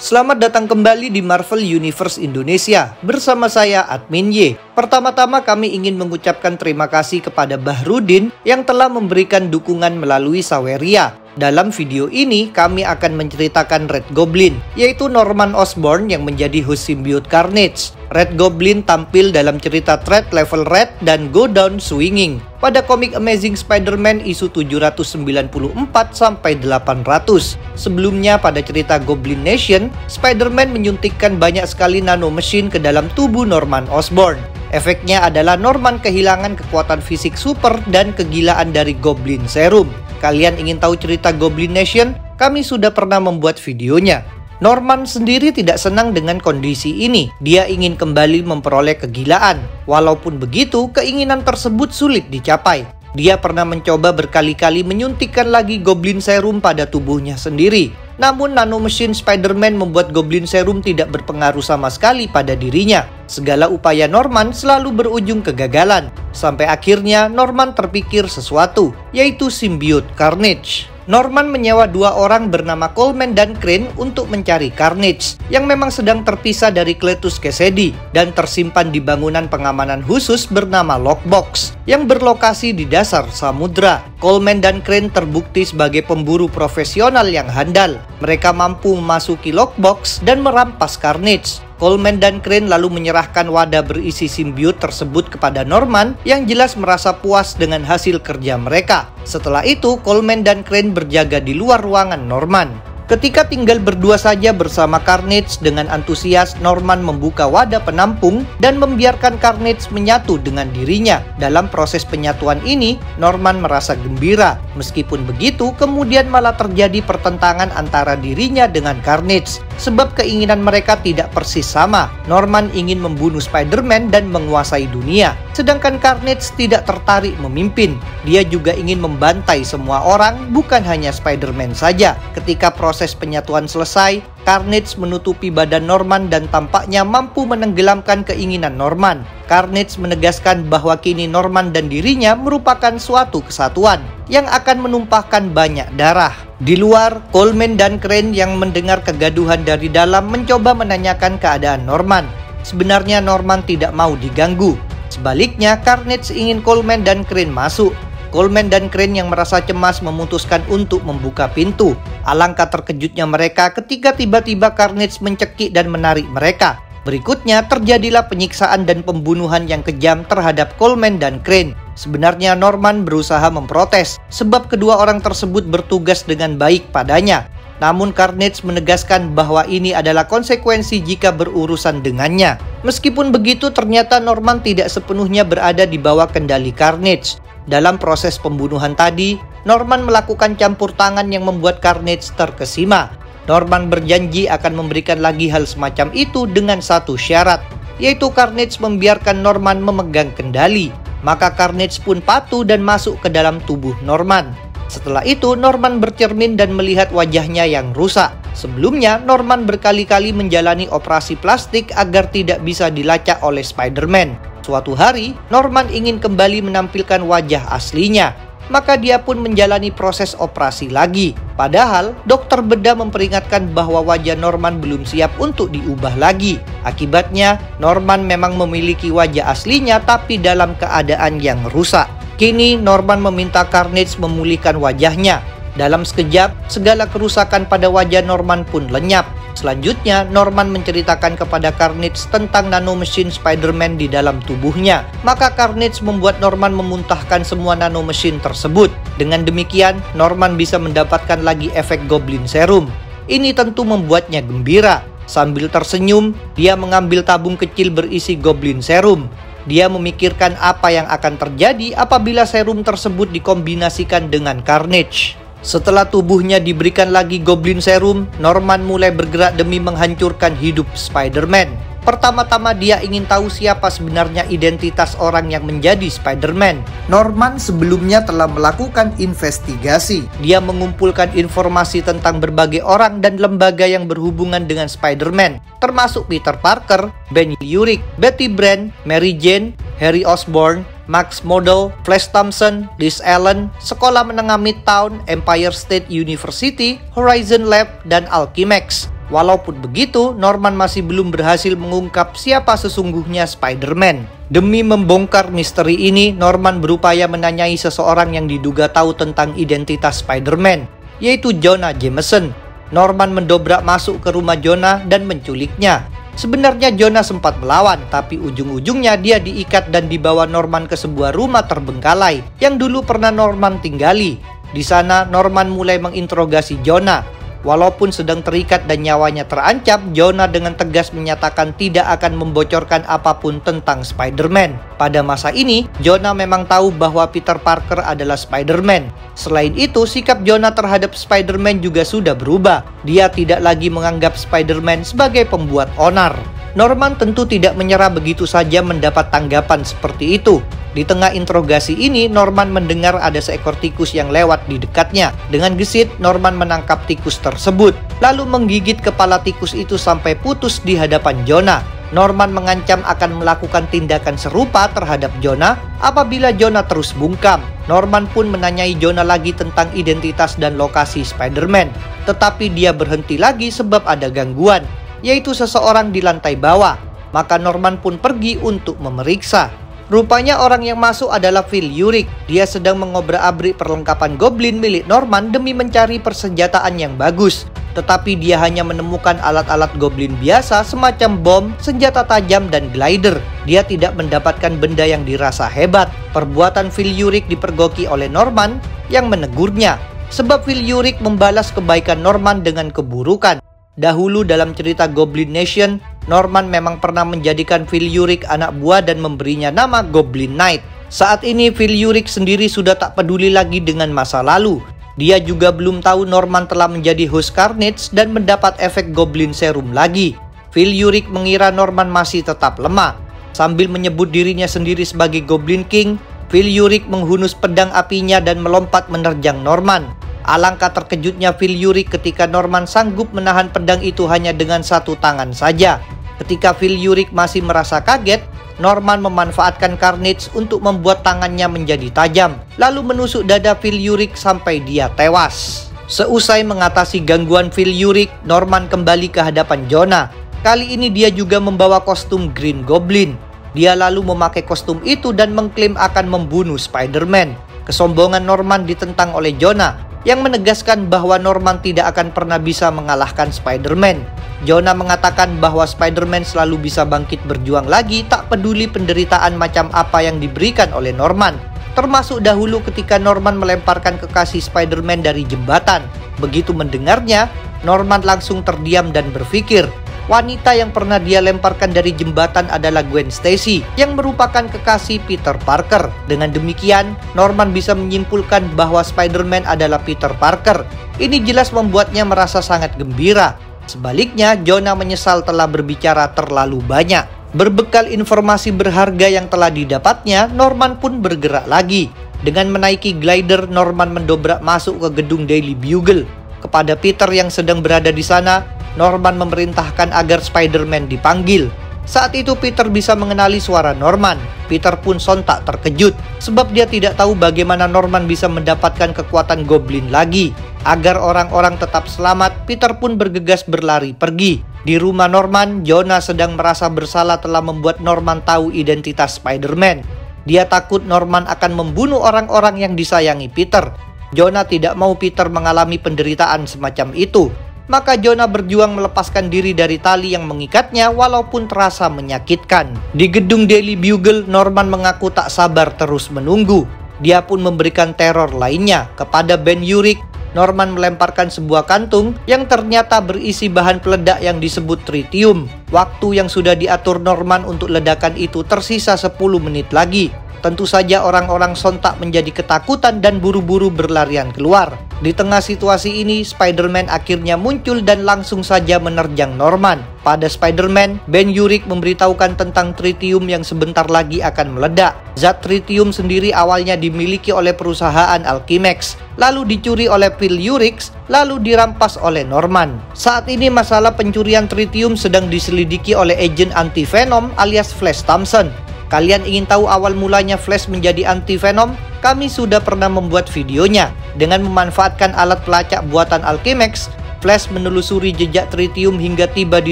Selamat datang kembali di Marvel Universe Indonesia bersama saya Admin Y. Pertama-tama kami ingin mengucapkan terima kasih kepada Bahrudin yang telah memberikan dukungan melalui Saweria. Dalam video ini kami akan menceritakan Red Goblin, yaitu Norman Osborn yang menjadi host symbiote Carnage. Red Goblin tampil dalam cerita Threat Level Red dan Go Down Swinging pada komik Amazing Spider-Man isu 794-800. Sebelumnya pada cerita Goblin Nation, Spider-Man menyuntikkan banyak sekali nanomachine ke dalam tubuh Norman Osborn. Efeknya adalah Norman kehilangan kekuatan fisik super dan kegilaan dari Goblin Serum. Kalian ingin tahu cerita Goblin Nation? Kami sudah pernah membuat videonya. Norman sendiri tidak senang dengan kondisi ini. Dia ingin kembali memperoleh kegilaan. Walaupun begitu, keinginan tersebut sulit dicapai. Dia pernah mencoba berkali-kali menyuntikkan lagi Goblin Serum pada tubuhnya sendiri. Namun nanomachine Spider-Man membuat Goblin Serum tidak berpengaruh sama sekali pada dirinya. Segala upaya Norman selalu berujung kegagalan. Sampai akhirnya Norman terpikir sesuatu, yaitu symbiote Carnage. Norman menyewa dua orang bernama Coleman dan Crane untuk mencari Carnage yang memang sedang terpisah dari Cletus Kasady dan tersimpan di bangunan pengamanan khusus bernama Lockbox yang berlokasi di dasar samudra. Coleman dan Crane terbukti sebagai pemburu profesional yang handal. Mereka mampu memasuki Lockbox dan merampas Carnage. Coleman dan Crane lalu menyerahkan wadah berisi symbiote tersebut kepada Norman yang jelas merasa puas dengan hasil kerja mereka. Setelah itu, Coleman dan Crane berjaga di luar ruangan Norman. Ketika tinggal berdua saja bersama Carnage, dengan antusias Norman membuka wadah penampung dan membiarkan Carnage menyatu dengan dirinya. Dalam proses penyatuan ini, Norman merasa gembira. Meskipun begitu, kemudian malah terjadi pertentangan antara dirinya dengan Carnage. Sebab keinginan mereka tidak persis sama. Norman ingin membunuh Spider-Man dan menguasai dunia. Sedangkan Carnage tidak tertarik memimpin. Dia juga ingin membantai semua orang, bukan hanya Spider-Man saja. Ketika proses penyatuan selesai, Carnage menutupi badan Norman dan tampaknya mampu menenggelamkan keinginan Norman. Carnage menegaskan bahwa kini Norman dan dirinya merupakan suatu kesatuan yang akan menumpahkan banyak darah. Di luar, Coleman dan Crane yang mendengar kegaduhan dari dalam mencoba menanyakan keadaan Norman. Sebenarnya Norman tidak mau diganggu. Sebaliknya, Carnage ingin Coleman dan Crane masuk. Coleman dan Crane yang merasa cemas memutuskan untuk membuka pintu. Alangkah terkejutnya mereka ketika tiba-tiba Carnage mencekik dan menarik mereka. Berikutnya terjadilah penyiksaan dan pembunuhan yang kejam terhadap Coleman dan Crane. Sebenarnya Norman berusaha memprotes sebab kedua orang tersebut bertugas dengan baik padanya. Namun Carnage menegaskan bahwa ini adalah konsekuensi jika berurusan dengannya. Meskipun begitu, ternyata Norman tidak sepenuhnya berada di bawah kendali Carnage. Dalam proses pembunuhan tadi, Norman melakukan campur tangan yang membuat Carnage terkesima. Norman berjanji akan memberikan lagi hal semacam itu dengan satu syarat, yaitu Carnage membiarkan Norman memegang kendali. Maka Carnage pun patuh dan masuk ke dalam tubuh Norman. Setelah itu, Norman bercermin dan melihat wajahnya yang rusak. Sebelumnya, Norman berkali-kali menjalani operasi plastik agar tidak bisa dilacak oleh Spider-Man. Suatu hari, Norman ingin kembali menampilkan wajah aslinya. Maka dia pun menjalani proses operasi lagi. Padahal, dokter bedah memperingatkan bahwa wajah Norman belum siap untuk diubah lagi. Akibatnya, Norman memang memiliki wajah aslinya tapi dalam keadaan yang rusak. Kini, Norman meminta Carnage memulihkan wajahnya. Dalam sekejap, segala kerusakan pada wajah Norman pun lenyap. Selanjutnya, Norman menceritakan kepada Carnage tentang nanomachine Spider-Man di dalam tubuhnya. Maka Carnage membuat Norman memuntahkan semua nanomachine tersebut. Dengan demikian, Norman bisa mendapatkan lagi efek Goblin Serum. Ini tentu membuatnya gembira. Sambil tersenyum, dia mengambil tabung kecil berisi Goblin Serum. Dia memikirkan apa yang akan terjadi apabila serum tersebut dikombinasikan dengan Carnage. Setelah tubuhnya diberikan lagi Goblin Serum, Norman mulai bergerak demi menghancurkan hidup Spider-Man. Pertama-tama dia ingin tahu siapa sebenarnya identitas orang yang menjadi Spider-Man. Norman sebelumnya telah melakukan investigasi. Dia mengumpulkan informasi tentang berbagai orang dan lembaga yang berhubungan dengan Spider-Man, termasuk Peter Parker, Ben Urich, Betty Brant, Mary Jane, Harry Osborn, Max Model, Flash Thompson, Liz Allen, Sekolah Menengah Midtown, Empire State University, Horizon Lab, dan Alchemax. Walaupun begitu, Norman masih belum berhasil mengungkap siapa sesungguhnya Spider-Man. Demi membongkar misteri ini, Norman berupaya menanyai seseorang yang diduga tahu tentang identitas Spider-Man, yaitu Jonah Jameson. Norman mendobrak masuk ke rumah Jonah dan menculiknya. Sebenarnya Jonah sempat melawan, tapi ujung-ujungnya dia diikat dan dibawa Norman ke sebuah rumah terbengkalai yang dulu pernah Norman tinggali. Di sana, Norman mulai menginterogasi Jonah. Walaupun sedang terikat dan nyawanya terancam, Jonah dengan tegas menyatakan tidak akan membocorkan apapun tentang Spider-Man. Pada masa ini, Jonah memang tahu bahwa Peter Parker adalah Spider-Man. Selain itu, sikap Jonah terhadap Spider-Man juga sudah berubah. Dia tidak lagi menganggap Spider-Man sebagai pembuat onar. Norman tentu tidak menyerah begitu saja mendapat tanggapan seperti itu. Di tengah interogasi ini, Norman mendengar ada seekor tikus yang lewat di dekatnya. Dengan gesit, Norman menangkap tikus tersebut, lalu menggigit kepala tikus itu sampai putus di hadapan Jonah. Norman mengancam akan melakukan tindakan serupa terhadap Jonah apabila Jonah terus bungkam. Norman pun menanyai Jonah lagi tentang identitas dan lokasi Spider-Man. Tetapi dia berhenti lagi sebab ada gangguan, yaitu seseorang di lantai bawah. Maka Norman pun pergi untuk memeriksa. Rupanya orang yang masuk adalah Phil Urich. Dia sedang mengobrak-abrik perlengkapan Goblin milik Norman demi mencari persenjataan yang bagus. Tetapi dia hanya menemukan alat-alat Goblin biasa semacam bom, senjata tajam, dan glider. Dia tidak mendapatkan benda yang dirasa hebat. Perbuatan Phil Urich dipergoki oleh Norman yang menegurnya. Sebab Phil Urich membalas kebaikan Norman dengan keburukan. Dahulu dalam cerita Goblin Nation, Norman memang pernah menjadikan Phil Urich anak buah dan memberinya nama Goblin Knight. Saat ini Phil Urich sendiri sudah tak peduli lagi dengan masa lalu. Dia juga belum tahu Norman telah menjadi host Carnage dan mendapat efek Goblin Serum lagi. Phil Urich mengira Norman masih tetap lemah. Sambil menyebut dirinya sendiri sebagai Goblin King, Phil Urich menghunus pedang apinya dan melompat menerjang Norman. Alangkah terkejutnya Phil Urich ketika Norman sanggup menahan pedang itu hanya dengan satu tangan saja. Ketika Phil Urich masih merasa kaget, Norman memanfaatkan Carnage untuk membuat tangannya menjadi tajam, lalu menusuk dada Phil Urich sampai dia tewas. Seusai mengatasi gangguan Phil Urich, Norman kembali ke hadapan Jonah. Kali ini dia juga membawa kostum Green Goblin. Dia lalu memakai kostum itu dan mengklaim akan membunuh Spider-Man. Kesombongan Norman ditentang oleh Jonah, yang menegaskan bahwa Norman tidak akan pernah bisa mengalahkan Spider-Man. Jonah mengatakan bahwa Spider-Man selalu bisa bangkit berjuang lagi, tak peduli penderitaan macam apa yang diberikan oleh Norman. Termasuk dahulu ketika Norman melemparkan kekasih Spider-Man dari jembatan. Begitu mendengarnya, Norman langsung terdiam dan berpikir, wanita yang pernah dia lemparkan dari jembatan adalah Gwen Stacy, yang merupakan kekasih Peter Parker. Dengan demikian, Norman bisa menyimpulkan bahwa Spider-Man adalah Peter Parker. Ini jelas membuatnya merasa sangat gembira. Sebaliknya, Jonah menyesal telah berbicara terlalu banyak. Berbekal informasi berharga yang telah didapatnya, Norman pun bergerak lagi. Dengan menaiki glider, Norman mendobrak masuk ke gedung Daily Bugle. Kepada Peter yang sedang berada di sana, Norman memerintahkan agar Spider-Man dipanggil. Saat itu Peter bisa mengenali suara Norman. Peter pun sontak terkejut, sebab dia tidak tahu bagaimana Norman bisa mendapatkan kekuatan Goblin lagi. Agar orang-orang tetap selamat, Peter pun bergegas berlari pergi. Di rumah Norman, Jonah sedang merasa bersalah telah membuat Norman tahu identitas Spider-Man. Dia takut Norman akan membunuh orang-orang yang disayangi Peter. Jonah tidak mau Peter mengalami penderitaan semacam itu. Maka Jonah berjuang melepaskan diri dari tali yang mengikatnya walaupun terasa menyakitkan. Di gedung Daily Bugle, Norman mengaku tak sabar terus menunggu. Dia pun memberikan teror lainnya kepada Ben Urich. Norman melemparkan sebuah kantung yang ternyata berisi bahan peledak yang disebut tritium. Waktu yang sudah diatur Norman untuk ledakan itu tersisa 10 menit lagi. Tentu saja orang-orang sontak menjadi ketakutan dan buru-buru berlarian keluar. Di tengah situasi ini, Spider-Man akhirnya muncul dan langsung saja menerjang Norman. Pada Spider-Man, Ben Urich memberitahukan tentang tritium yang sebentar lagi akan meledak. Zat tritium sendiri awalnya dimiliki oleh perusahaan Alchemax, lalu dicuri oleh Phil Urich, lalu dirampas oleh Norman. Saat ini masalah pencurian tritium sedang diselidiki oleh agen anti-Venom alias Flash Thompson. Kalian ingin tahu awal mulanya Flash menjadi anti-Venom? Kami sudah pernah membuat videonya. Dengan memanfaatkan alat pelacak buatan Alchemax, Flash menelusuri jejak tritium hingga tiba di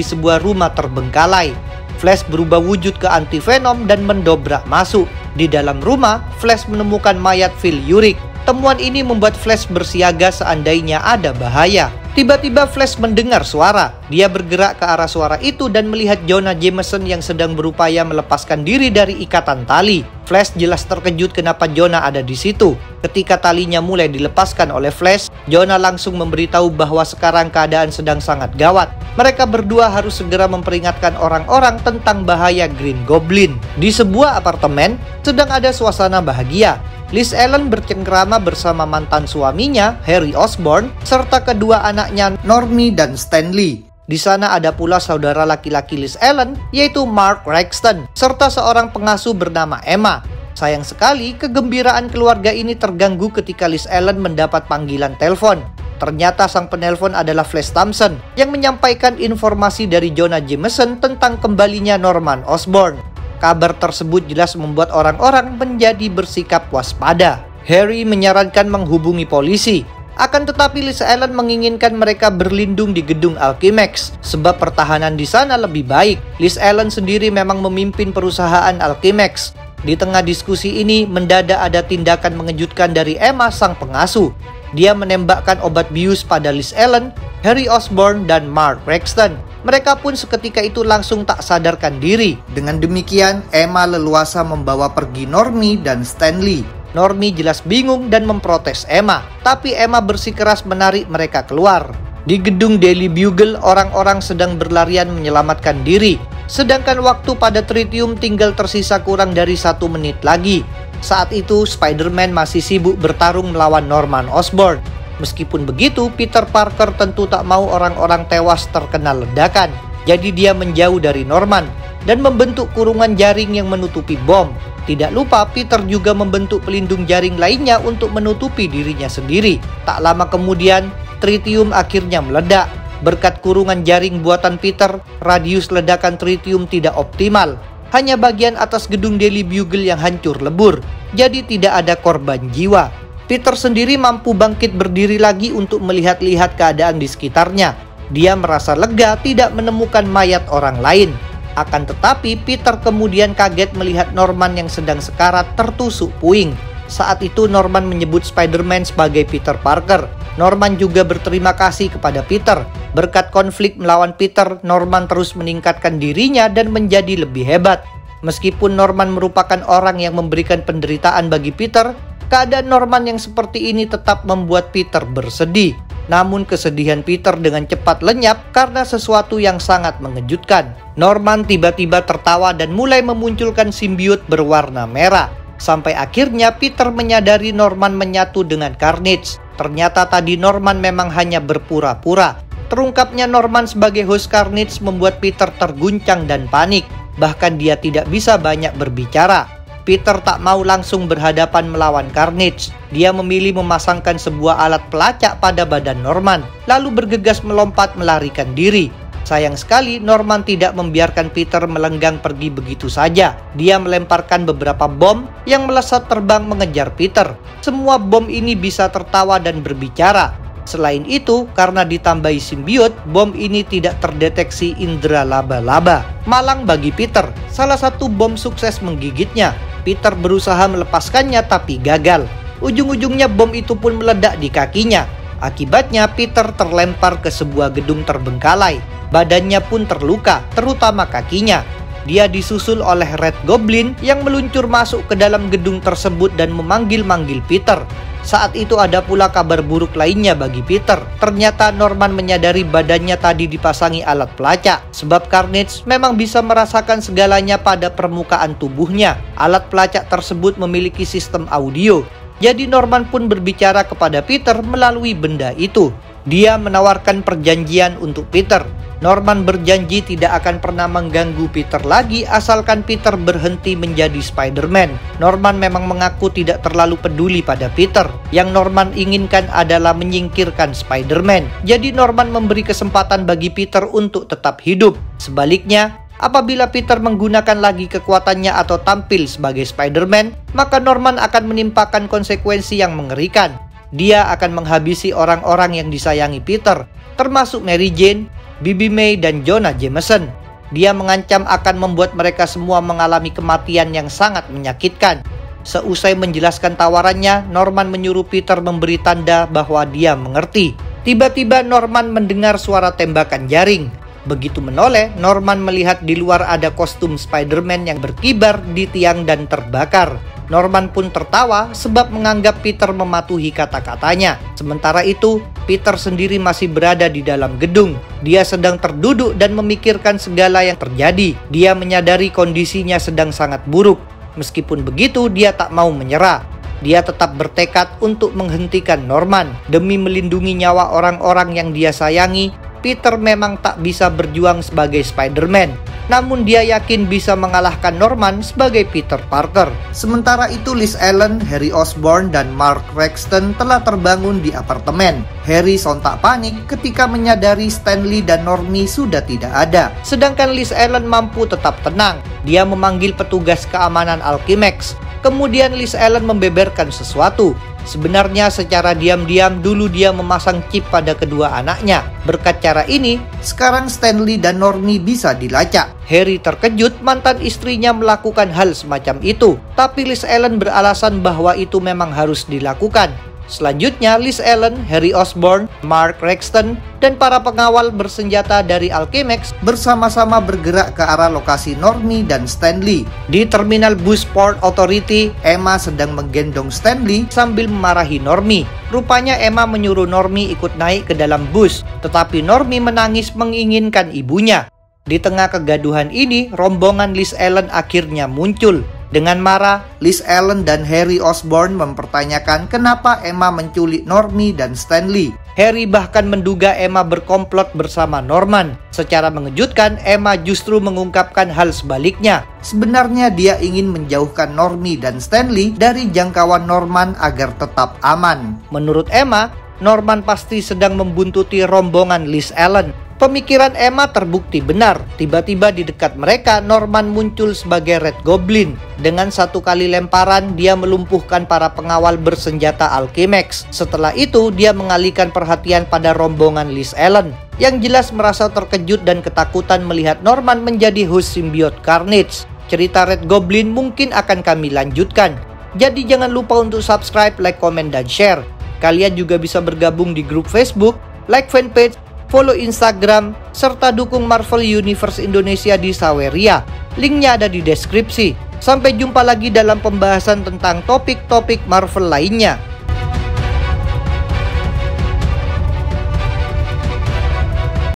sebuah rumah terbengkalai. Flash berubah wujud ke anti-Venom dan mendobrak masuk. Di dalam rumah, Flash menemukan mayat Phil Urich. Temuan ini membuat Flash bersiaga seandainya ada bahaya. Tiba-tiba Flash mendengar suara. Dia bergerak ke arah suara itu dan melihat Jonah Jameson yang sedang berupaya melepaskan diri dari ikatan tali. Flash jelas terkejut kenapa Jonah ada di situ. Ketika talinya mulai dilepaskan oleh Flash, Jonah langsung memberitahu bahwa sekarang keadaan sedang sangat gawat. Mereka berdua harus segera memperingatkan orang-orang tentang bahaya Green Goblin. Di sebuah apartemen, sedang ada suasana bahagia. Liz Allen bercengkrama bersama mantan suaminya, Harry Osborn, serta kedua anaknya, Normie dan Stanley. Di sana ada pula saudara laki-laki Liz Allen, yaitu Mark Rexton, serta seorang pengasuh bernama Emma. Sayang sekali, kegembiraan keluarga ini terganggu ketika Liz Allen mendapat panggilan telepon. Ternyata sang penelpon adalah Flash Thompson, yang menyampaikan informasi dari Jonah Jameson tentang kembalinya Norman Osborn. Kabar tersebut jelas membuat orang-orang menjadi bersikap waspada. Harry menyarankan menghubungi polisi. Akan tetapi Liz Allen menginginkan mereka berlindung di gedung Alchemax, sebab pertahanan di sana lebih baik. Liz Allen sendiri memang memimpin perusahaan Alchemax. Di tengah diskusi ini, mendadak ada tindakan mengejutkan dari Emma, sang pengasuh. Dia menembakkan obat bius pada Liz Allen, Harry Osborn, dan Mark Rexton. Mereka pun seketika itu langsung tak sadarkan diri. Dengan demikian, Emma leluasa membawa pergi Normie dan Stanley. Normie jelas bingung dan memprotes Emma, tapi Emma bersikeras menarik mereka keluar. Di gedung Daily Bugle, orang-orang sedang berlarian menyelamatkan diri. Sedangkan waktu pada tritium tinggal tersisa kurang dari 1 menit lagi. Saat itu, Spider-Man masih sibuk bertarung melawan Norman Osborn. Meskipun begitu, Peter Parker tentu tak mau orang-orang tewas terkena ledakan. Jadi dia menjauh dari Norman dan membentuk kurungan jaring yang menutupi bom. Tidak lupa, Peter juga membentuk pelindung jaring lainnya untuk menutupi dirinya sendiri. Tak lama kemudian, tritium akhirnya meledak. Berkat kurungan jaring buatan Peter, radius ledakan tritium tidak optimal. Hanya bagian atas gedung Daily Bugle yang hancur lebur. Jadi tidak ada korban jiwa. Peter sendiri mampu bangkit berdiri lagi untuk melihat-lihat keadaan di sekitarnya. Dia merasa lega tidak menemukan mayat orang lain. Akan tetapi, Peter kemudian kaget melihat Norman yang sedang sekarat tertusuk puing. Saat itu Norman menyebut Spider-Man sebagai Peter Parker. Norman juga berterima kasih kepada Peter. Berkat konflik melawan Peter, Norman terus meningkatkan dirinya dan menjadi lebih hebat. Meskipun Norman merupakan orang yang memberikan penderitaan bagi Peter, keadaan Norman yang seperti ini tetap membuat Peter bersedih. Namun kesedihan Peter dengan cepat lenyap karena sesuatu yang sangat mengejutkan. Norman tiba-tiba tertawa dan mulai memunculkan simbiot berwarna merah. Sampai akhirnya Peter menyadari Norman menyatu dengan Carnage. Ternyata tadi Norman memang hanya berpura-pura. Terungkapnya Norman sebagai host Carnage membuat Peter terguncang dan panik. Bahkan dia tidak bisa banyak berbicara. Peter tak mau langsung berhadapan melawan Carnage. Dia memilih memasangkan sebuah alat pelacak pada badan Norman, lalu bergegas melompat melarikan diri. Sayang sekali Norman tidak membiarkan Peter melenggang pergi begitu saja. Dia melemparkan beberapa bom yang melesat terbang mengejar Peter. Semua bom ini bisa tertawa dan berbicara. Selain itu, karena ditambahi simbiot, bom ini tidak terdeteksi indera laba-laba. Malang bagi Peter, salah satu bom sukses menggigitnya. Peter berusaha melepaskannya tapi gagal. Ujung-ujungnya bom itu pun meledak di kakinya. Akibatnya Peter terlempar ke sebuah gedung terbengkalai. Badannya pun terluka, terutama kakinya. Dia disusul oleh Red Goblin yang meluncur masuk ke dalam gedung tersebut dan memanggil-manggil Peter. Saat itu ada pula kabar buruk lainnya bagi Peter. Ternyata Norman menyadari badannya tadi dipasangi alat pelacak. Sebab Carnage memang bisa merasakan segalanya pada permukaan tubuhnya. Alat pelacak tersebut memiliki sistem audio. Jadi Norman pun berbicara kepada Peter melalui benda itu. Dia menawarkan perjanjian untuk Peter. Norman berjanji tidak akan pernah mengganggu Peter lagi asalkan Peter berhenti menjadi Spider-Man. Norman memang mengaku tidak terlalu peduli pada Peter. Yang Norman inginkan adalah menyingkirkan Spider-Man. Jadi Norman memberi kesempatan bagi Peter untuk tetap hidup. Sebaliknya, apabila Peter menggunakan lagi kekuatannya atau tampil sebagai Spider-Man, maka Norman akan menimpakan konsekuensi yang mengerikan. Dia akan menghabisi orang-orang yang disayangi Peter, termasuk Mary Jane, Bibi May, dan Jonah Jameson. Dia mengancam akan membuat mereka semua mengalami kematian yang sangat menyakitkan. Seusai menjelaskan tawarannya, Norman menyuruh Peter memberi tanda bahwa dia mengerti. Tiba-tiba Norman mendengar suara tembakan jaring. Begitu menoleh, Norman melihat di luar ada kostum Spider-Man yang berkibar di tiang dan terbakar. Norman pun tertawa sebab menganggap Peter mematuhi kata-katanya. Sementara itu, Peter sendiri masih berada di dalam gedung. Dia sedang terduduk dan memikirkan segala yang terjadi. Dia menyadari kondisinya sedang sangat buruk. Meskipun begitu, dia tak mau menyerah. Dia tetap bertekad untuk menghentikan Norman. Demi melindungi nyawa orang-orang yang dia sayangi, Peter memang tak bisa berjuang sebagai Spider-Man. Namun dia yakin bisa mengalahkan Norman sebagai Peter Parker. Sementara itu Liz Allen, Harry Osborn, dan Mark Rexton telah terbangun di apartemen. Harry sontak panik ketika menyadari Stanley dan Normie sudah tidak ada. Sedangkan Liz Allen mampu tetap tenang. Dia memanggil petugas keamanan Alchemax. Kemudian Liz Allen membeberkan sesuatu. Sebenarnya secara diam-diam dulu dia memasang chip pada kedua anaknya. Berkat cara ini, sekarang Stanley dan Normie bisa dilacak. Harry terkejut mantan istrinya melakukan hal semacam itu. Tapi Liz Allen beralasan bahwa itu memang harus dilakukan. Selanjutnya, Liz Allen, Harry Osborn, Mark Rexton, dan para pengawal bersenjata dari Alchemax bersama-sama bergerak ke arah lokasi Normie dan Stanley. Di terminal bus Port Authority, Emma sedang menggendong Stanley sambil memarahi Normie. Rupanya Emma menyuruh Normie ikut naik ke dalam bus, tetapi Normie menangis menginginkan ibunya. Di tengah kegaduhan ini, rombongan Liz Allen akhirnya muncul. Dengan marah, Liz Allen dan Harry Osborn mempertanyakan kenapa Emma menculik Normie dan Stanley. Harry bahkan menduga Emma berkomplot bersama Norman. Secara mengejutkan, Emma justru mengungkapkan hal sebaliknya. Sebenarnya dia ingin menjauhkan Normie dan Stanley dari jangkauan Norman agar tetap aman. Menurut Emma, Norman pasti sedang membuntuti rombongan Liz Allen. Pemikiran Emma terbukti benar. Tiba-tiba di dekat mereka, Norman muncul sebagai Red Goblin. Dengan satu kali lemparan, dia melumpuhkan para pengawal bersenjata Alchemax. Setelah itu, dia mengalihkan perhatian pada rombongan Liz Allen, yang jelas merasa terkejut dan ketakutan melihat Norman menjadi host simbiot Carnage. Cerita Red Goblin mungkin akan kami lanjutkan. Jadi jangan lupa untuk subscribe, like, komen, dan share. Kalian juga bisa bergabung di grup Facebook, like fanpage, follow Instagram, serta dukung Marvel Universe Indonesia di Saweria. Linknya ada di deskripsi. Sampai jumpa lagi dalam pembahasan tentang topik-topik Marvel lainnya.